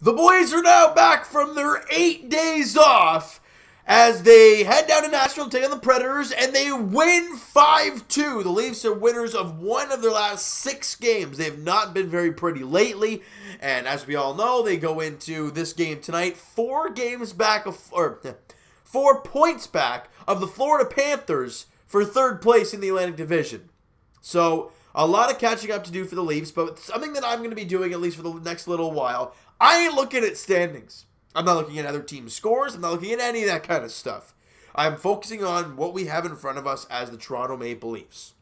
The boys are now back from their 8 days off as they head down to Nashville to take on the Predators, and they win 5-2. The Leafs are winners of one of their last 6 games. They have not been very pretty lately, and as we all know, they go into this game tonight 4 points back of the Florida Panthers for third place in the Atlantic Division. So, a lot of catching up to do for the Leafs, but something that I'm going to be doing at least for the next little while, I ain't looking at standings. I'm not looking at other teams' scores. I'm not looking at any of that kind of stuff. I'm focusing on what we have in front of us as the Toronto Maple Leafs.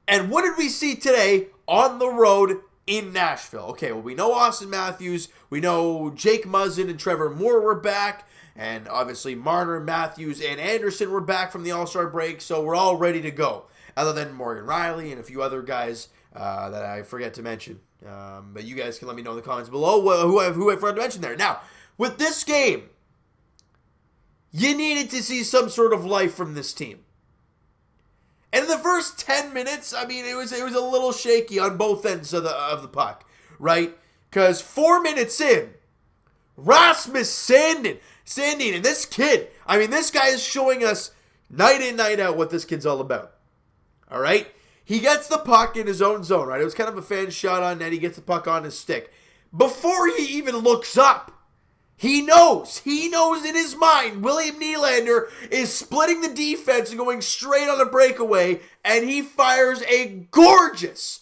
And what did we see today on the road in Nashville? Okay, well, we know Austin Matthews. We know Jake Muzzin and Trevor Moore were back. And obviously Marner, Matthews, and Anderson were back from the All-Star break. So we're all ready to go. Other than Morgan Riley and a few other guys that I forget to mention. But you guys can let me know in the comments below who I forgot to mention there. Now, with this game, you needed to see some sort of life from this team. And in the first 10 minutes, I mean, it was a little shaky on both ends of the puck, right? Because 4 minutes in, Rasmus Sandin, and this kid, I mean, this guy is showing us night in, night out what this kid's all about. All right? He gets the puck in his own zone, right? It was kind of a fan shot on net. He gets the puck on his stick. Before he even looks up, he knows in his mind William Nylander is splitting the defense and going straight on a breakaway, and he fires a gorgeous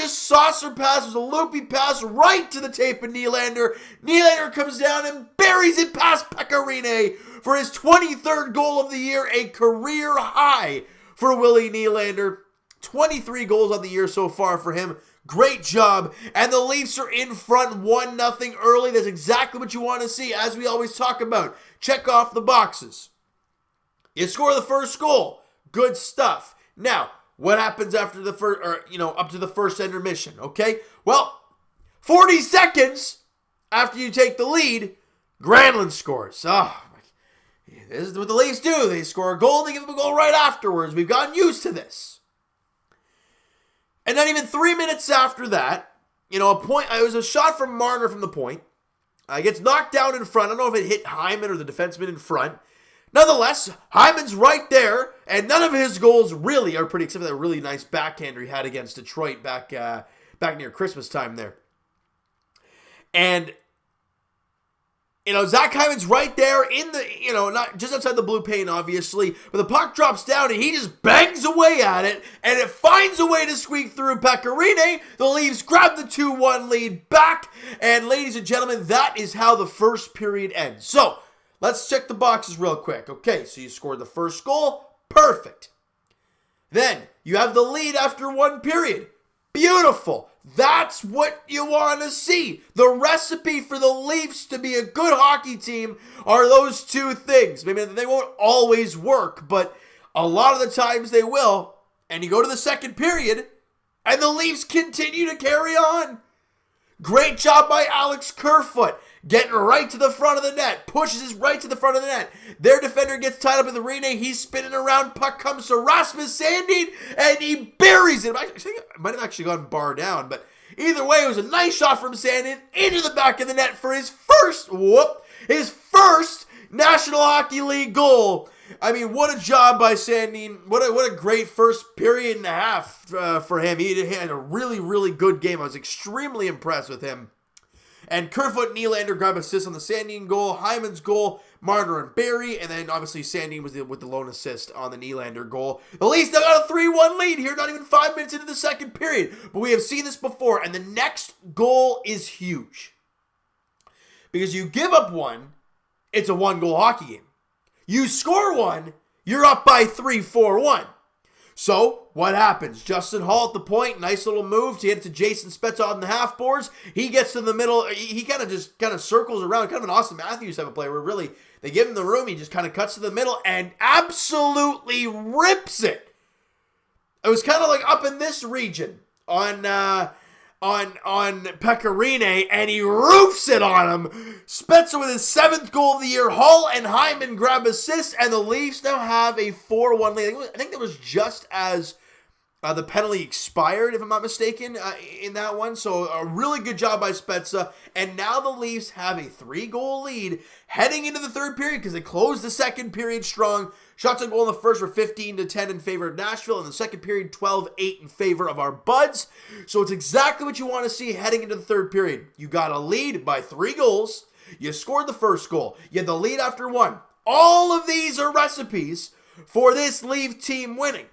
saucer pass, with a loopy pass right to the tape of Nylander. Nylander comes down and buries it past Pecorine for his 23rd goal of the year, a career high for Willie Nylander. 23 goals on the year so far for him. Great job. And the Leafs are in front 1-0 early. That's exactly what you want to see, as we always talk about. Check off the boxes. You score the first goal. Good stuff. Now, what happens after the first, up to the first intermission, okay? Well, 40 seconds after you take the lead, Granlund scores. This is what the Leafs do. They score a goal, they give them a goal right afterwards. We've gotten used to this. And not even 3 minutes after that, it was a shot from Marner from the point. Gets knocked down in front. I don't know if it hit Hyman or the defenseman in front. Nonetheless, Hyman's right there, and none of his goals really are pretty, except for that really nice backhander he had against Detroit back near Christmas time there. And Zach Hyman's right there in the, not just outside the blue paint, obviously, but the puck drops down and he just bangs away at it, and it finds a way to squeak through Pecorine. The Leafs grab the 2-1 lead back, and ladies and gentlemen, that is how the first period ends. So, let's check the boxes real quick. Okay, so you scored the first goal. Perfect. Then, you have the lead after 1 period. Beautiful. That's what you want to see. The recipe for the Leafs to be a good hockey team are those two things. Maybe they won't always work, but a lot of the times they will. And you go to the second period, and the Leafs continue to carry on. Great job by Alex Kerfoot, getting right to the front of the net, pushes us right to the front of the net. Their defender gets tied up in the arena. He's spinning around. Puck comes to Rasmus Sandin, and he buries it. I think it might have actually gone bar down, but either way, it was a nice shot from Sandin into the back of the net for his first National Hockey League goal. I mean, what a job by Sandin. What a great first period and a half for him. He had a really, really good game. I was extremely impressed with him. And Kerfoot and Nylander grab assists on the Sandin goal, Hyman's goal, Marner and Barrie, and then obviously Sandin was with the lone assist on the Nylander goal. The Leafs now got a 3-1 lead here, not even 5 minutes into the second period. But we have seen this before, and the next goal is huge. Because you give up one, it's a 1-goal hockey game. You score one, you're up by 3-4-1. So, what happens? Justin Hall at the point, nice little move to get it to Jason Spezza on the half boards. He gets to the middle, he kind of circles around, kind of an Austin Matthews type of player, where really, they give him the room, he just kind of cuts to the middle and absolutely rips it. It was kind of like up in this region on Pecorine, and he roofs it on him. Spezza with his 7th goal of the year. Hall and Hyman grab assists, and the Leafs now have a 4-1 lead. I think that was just as The penalty expired, if I'm not mistaken, in that one. So a really good job by Spezza. And now the Leafs have a 3-goal lead heading into the third period because they closed the second period strong. Shots on goal in the first were 15-10 in favor of Nashville. In the second period, 12-8 in favor of our Buds. So it's exactly what you want to see heading into the third period. You got a lead by 3 goals. You scored the first goal. You had the lead after 1. All of these are recipes for this Leaf team winning.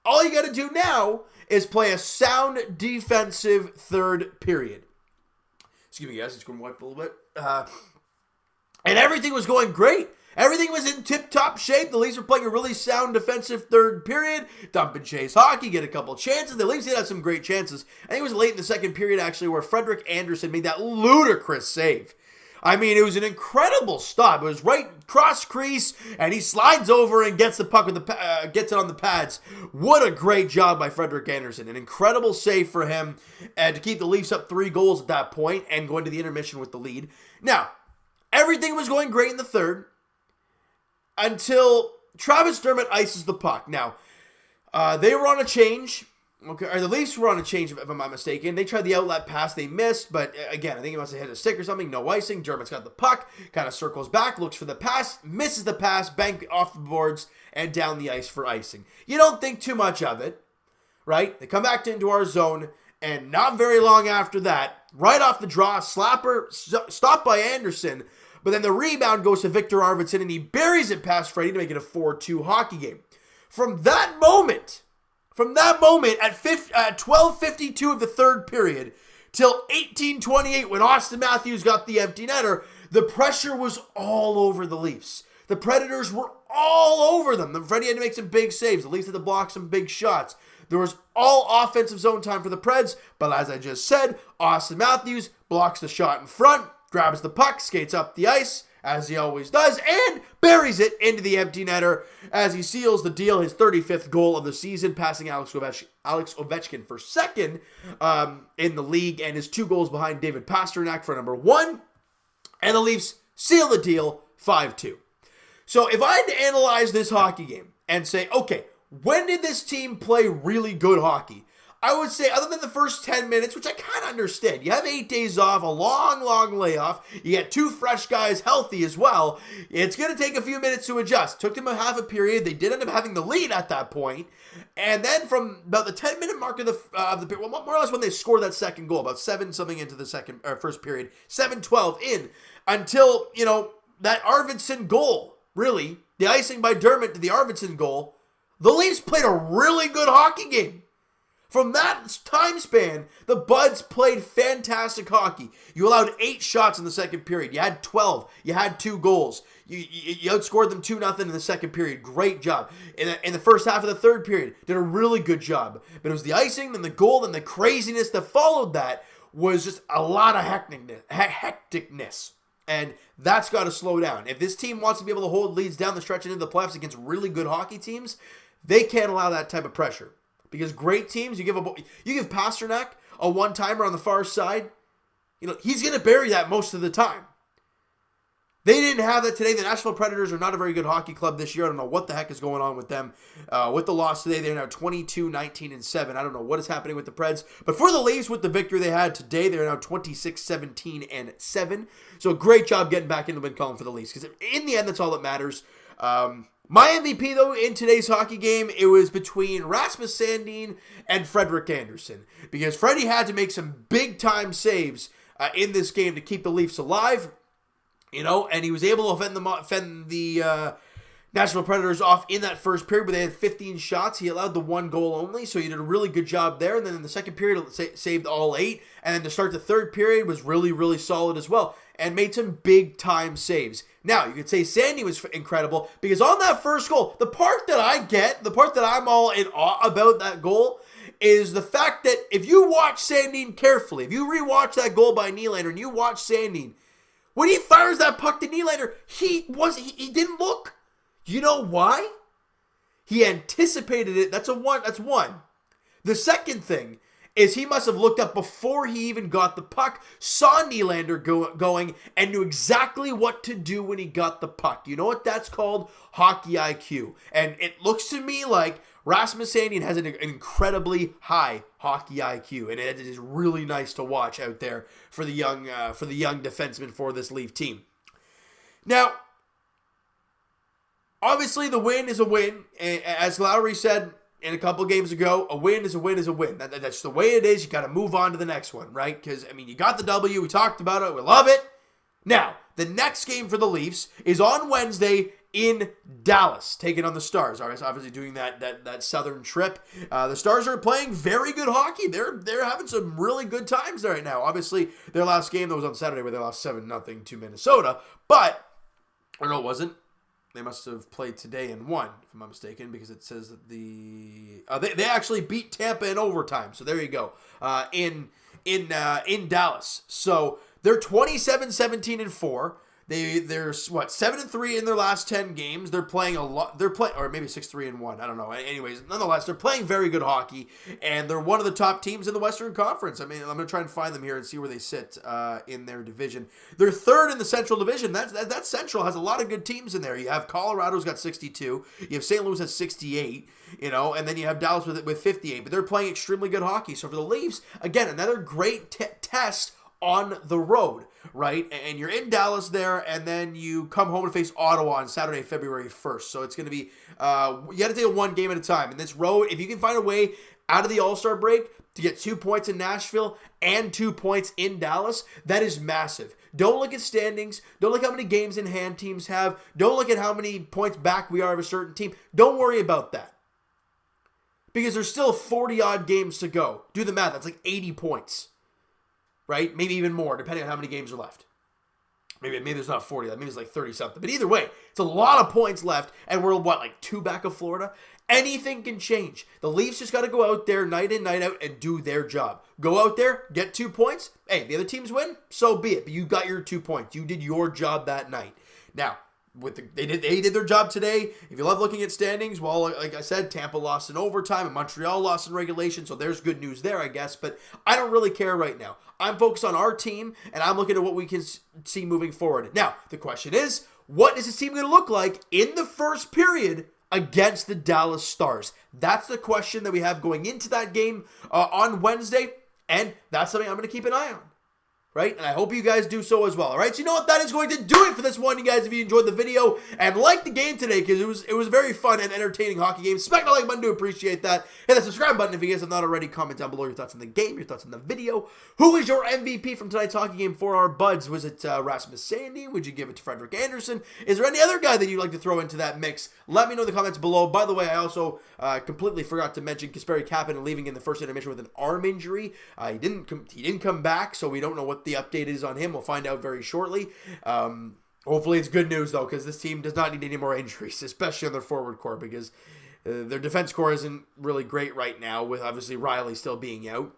All you got to do now is play a sound defensive third period. Excuse me, guys. It's going to wipe a little bit. And everything was going great. Everything was in tip-top shape. The Leafs were playing a really sound defensive third period. Dump and chase hockey, get a couple chances. The Leafs did have some great chances. I think it was late in the second period, actually, where Frederik Andersen made that ludicrous save. I mean, it was an incredible stop. It was right cross crease, and he slides over and gets the puck with gets it on the pads. What a great job by Frederik Andersen! An incredible save for him, and to keep the Leafs up 3 goals at that point and go into the intermission with the lead. Now, everything was going great in the third until Travis Dermott ices the puck. Now, they were on a change. Okay, or the Leafs were on a change, if I'm not mistaken. They tried the outlet pass, they missed, but again, I think he must have hit a stick or something. No icing. Dermott's got the puck, kind of circles back, looks for the pass, misses the pass, bank off the boards, and down the ice for icing. You don't think too much of it, right? They come back into our zone, and not very long after that, right off the draw, slapper, stopped by Anderson, but then the rebound goes to Victor Arvidsson, and he buries it past Freddie to make it a 4-2 hockey game. From that moment, at 12:52 of the third period till 18:28 when Austin Matthews got the empty netter, the pressure was all over the Leafs. The Predators were all over them. Freddie had to make some big saves. The Leafs had to block some big shots. There was all offensive zone time for the Preds, but as I just said, Austin Matthews blocks the shot in front, grabs the puck, skates up the ice, as he always does, and buries it into the empty netter as he seals the deal, his 35th goal of the season, passing Alex Ovechkin for second in the league, and his 2 goals behind David Pastrnak for number 1. And the Leafs seal the deal 5-2. So if I had to analyze this hockey game and say, okay, when did this team play really good hockey? I would say, other than the first 10 minutes, which I kind of understand. You have 8 days off, a long layoff. You get 2 fresh guys healthy as well. It's going to take a few minutes to adjust. Took them a half a period. They did end up having the lead at that point. And then from about the 10-minute mark of the period, well, more or less when they scored that second goal, about 7-something into the first period, 7-12 in, until, that Arvidsson goal, really, the icing by Dermott to the Arvidsson goal, the Leafs played a really good hockey game. From that time span, the Buds played fantastic hockey. You allowed 8 shots in the second period. You had 12. You had 2 goals. You outscored them 2-0 in the second period. Great job. In the first half of the third period, did a really good job. But it was the icing, then the goal, then the craziness that followed that was just a lot of hecticness. And that's got to slow down. If this team wants to be able to hold leads down the stretch and into the playoffs against really good hockey teams, they can't allow that type of pressure. Because great teams, you give Pastrnak a one-timer on the far side, he's going to bury that most of the time. They didn't have that today. The Nashville Predators are not a very good hockey club this year. I don't know what the heck is going on with them. With the loss today, they're now 22-19-7. I don't know what is happening with the Preds. But for the Leafs, with the victory they had today, they're now 26-17-7. So great job getting back into the win column for the Leafs. Because in the end, that's all that matters. My MVP, though, in today's hockey game, it was between Rasmus Sandin and Frederik Andersen. Because Freddie had to make some big-time saves in this game to keep the Leafs alive. And he was able to fend the Nashville Predators off in that first period, but they had 15 shots. He allowed the 1 goal only, so he did a really good job there. And then in the second period, saved all 8. And then to start the third period was really, really solid as well, and made some big-time saves. Now, you could say Sandy was incredible, because on that first goal, the part that I'm all in awe about that goal, is the fact that if you watch Sandin carefully, if you rewatch that goal by Nylander, and you watch Sandin, when he fires that puck to Nylander, he didn't look. You know why? He anticipated it. That's one. The second thing is he must have looked up before he even got the puck, saw Nylander going, and knew exactly what to do when he got the puck. You know what that's called? Hockey IQ. And it looks to me like Rasmus Sandin has an incredibly high hockey IQ, and it is really nice to watch out there for the young defenseman for this Leaf team. Now, obviously, the win is a win. As Lowry said a couple games ago, a win is a win is a win. That's the way it is. You got to move on to the next one, right? Because, I mean, you got the W. We talked about it. We love it. Now, the next game for the Leafs is on Wednesday in Dallas, taking on the Stars. All right, so obviously doing that southern trip. The Stars are playing very good hockey. They're having some really good times there right now. Obviously, their last game that was on Saturday where they lost 7-0 to Minnesota, but or no, it wasn't. They must have played today and won, if I'm not mistaken, because it says that they actually beat Tampa in overtime. So there you go. In Dallas. So they're 27-17-4. They're 7-3 in their last 10 games. They're playing a lot. Or maybe 6-3-1. I don't know. Anyways, nonetheless, they're playing very good hockey, and they're one of the top teams in the Western Conference. I mean, I'm gonna try and find them here and see where they sit in their division. They're third in the Central Division. That Central has a lot of good teams in there. You have Colorado's got 62. You have St. Louis has 68. And then you have Dallas with 58. But they're playing extremely good hockey. So for the Leafs, again, another great test on the road, right? And you're in Dallas there, and then you come home and face Ottawa on Saturday, February 1st. So it's going to be, you got to take it one game at a time. And this road, if you can find a way out of the All-Star break to get 2 points in Nashville and 2 points in Dallas, that is massive. Don't look at standings. Don't look how many games in hand teams have. Don't look at how many points back we are of a certain team. Don't worry about that. Because there's still 40-odd games to go. Do the math. That's like 80 points. Right? Maybe even more, depending on how many games are left. Maybe there's not 40. Maybe it's like 30-something. But either way, it's a lot of points left, and we're, like 2 back of Florida? Anything can change. The Leafs just got to go out there night in, night out, and do their job. Go out there, get 2 points. Hey, the other teams win, so be it. But you got your 2 points. You did your job that night. Now, they did their job today. If you love looking at standings, well, like I said, Tampa lost in overtime and Montreal lost in regulation, so there's good news there, I guess. But I don't really care right now. I'm focused on our team, and I'm looking at what we can see moving forward. Now, the question is, what is this team going to look like in the first period against the Dallas Stars? That's the question that we have going into that game on Wednesday, and that's something I'm going to keep an eye on. Right? And I hope you guys do so as well. All right? So you know what? That is going to do it for this one, you guys. If you enjoyed the video and liked the game today, because it was very fun and entertaining hockey game, smack the like button to appreciate that. Hit the subscribe button if you guys have not already. Comment down below your thoughts on the game, your thoughts on the video. Who is your MVP from tonight's hockey game for our buds? Was it Rasmus Sandin? Would you give it to Frederik Andersen? Is there any other guy that you'd like to throw into that mix? Let me know in the comments below. By the way, I also completely forgot to mention Kasperi Kapanen leaving in the first intermission with an arm injury. He didn't come back, so we don't know what the update is on him. We'll find out very shortly. Hopefully it's good news, though, because this team does not need any more injuries, especially on their forward core, because their defense core isn't really great right now, with obviously Riley still being out.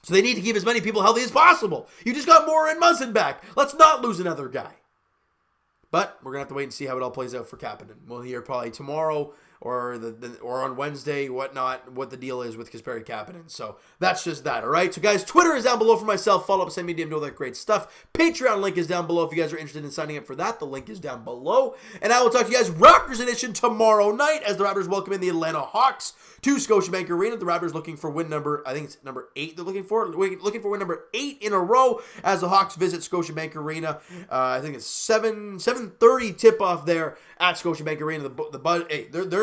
So they need to keep as many people healthy as possible. You just got Moore and Muzzin back. Let's not lose another guy. But we're going to have to wait and see how it all plays out for Kapanen. We'll hear probably tomorrow or on Wednesday, what the deal is with Kasperi Kapanen. So that's just that, all right? So, guys, Twitter is down below for myself. Follow up, send me a DM, do all that great stuff. Patreon link is down below if you guys are interested in signing up for that. The link is down below. And I will talk to you guys Raptors edition tomorrow night as the Raptors welcome in the Atlanta Hawks to Scotiabank Arena. The Raptors looking for win number, I think it's number 8 they're looking for win number 8 in a row as the Hawks visit Scotiabank Arena. I think it's 7:30 tip-off there at Scotiabank Arena.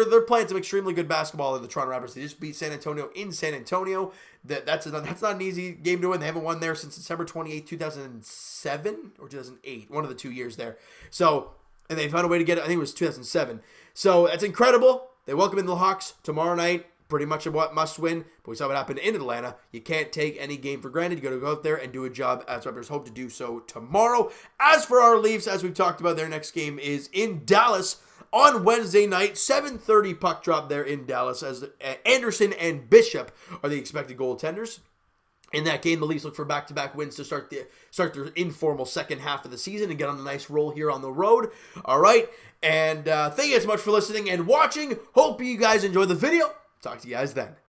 They're playing some extremely good basketball in the Toronto Raptors. They just beat San Antonio in San Antonio. That's not an easy game to win. They haven't won there since December 28, 2007 or 2008, one of the 2 years there. So, and they found a way to get it. I think it was 2007. So that's incredible. They welcome in the Hawks tomorrow night. Pretty much a must win, but we saw what happened in Atlanta. You can't take any game for granted. You got to go out there and do a job, as Raptors hope to do so tomorrow. As for our Leafs, as we've talked about, their next game is in Dallas on Wednesday night, 7:30 puck drop there in Dallas, as Anderson and Bishop are the expected goaltenders. In that game, the Leafs look for back-to-back wins to start their informal second half of the season and get on a nice roll here on the road. All right, and thank you guys so much for listening and watching. Hope you guys enjoyed the video. Talk to you guys then.